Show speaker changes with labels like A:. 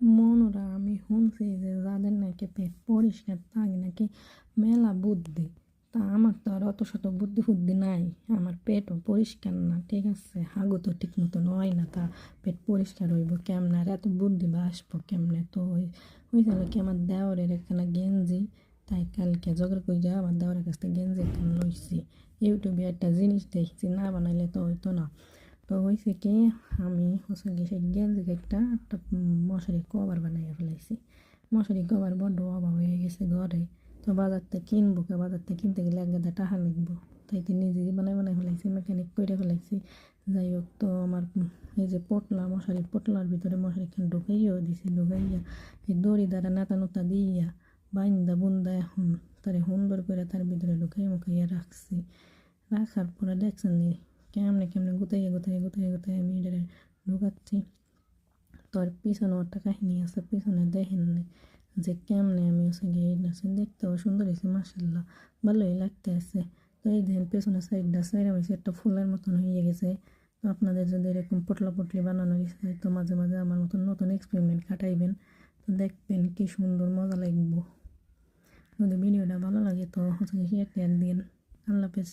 A: মনোরা আমি শুনছি যে যাদের নাকি পেট পরিষ্কার থাকে নাকি মেলা বুদ্ধি। তা আমার তো আর অত শত বুদ্ধি ফুদ্ধি নাই, আমার পেটও পরিষ্কার না, ঠিক আছে, হাগু তো ঠিক মতন হয় না, তা পেট পরিষ্কার হইব কেমনে, আর এত বুদ্ধি বা আসবো কেমনে। তো হয়েছিল কি আমার দেওরের একখানা গেঞ্জি, তাই কালকে জোগাড় করে আমার দেওরের কাছ থেকে গেঞ্জি একখানা লইছি। ইউটিউবে একটা জিনিস দেখছি, না বানাইলে তো হইতো না। তো হয়েছে কি, আমি হচ্ছে গিয়ে সেই গেঞ্জি একটা একটা মশারি কভার বানাইয়া ফেলাইছি। মশারি কভার বড্ড অভাব হয়ে গেছে ঘরে। তো বাজার থেকে কিনবো, বাজার থেকে কিনতে গেলে এক গাদা টাকা লিখবো, তাই তো নিজেই বানাই ফেলাইছি, মেকানিক করে ফেলাইছি। যাই হোক, তো আমার এই যে পটলা, মশারির পটলার ভিতরে মশারিখান ঢুকাইয়াও দিছি, ঢুকাইয়া এই দড়ি দ্বারা নেতা নোতা দিয়া বাইন্দা বুন্দা এখন তারে সুন্দর করে তার ভিতরে ঢুকাই মুখাইয়া রাখছি। রাখার পরে দেখছেন নি কেমনে কেমনে গুতাইয়া আমি এটারে ঢুকাচ্ছি। তো আর পিছনে একটা কাহিনী আছে, পিছনে দেখেন নি যে কেমনে আমি হচ্ছে গিয়ে দেখতেও সুন্দর হয়েছে, মাসাল্লাহ ভালোই লাগতে আছে। তো এই দেখেন পেছনে সাইডটা সাইড হয়েছে একটা ফুলের মতন হয়ে গেছে। তো আপনাদের যদি এরকম পটলা পটলি বানানোর ইচ্ছা হয় তো মাঝে মাঝে আমার মতন নতুন এক্সপেরিমেন্ট খাটাইবেন, তো দেখবেন কি সুন্দর মজা লাগবো। যদি ভিডিওটা ভালো লাগে তো হচ্ছে শেয়ার দিন। আল্লাহ হাফেজ।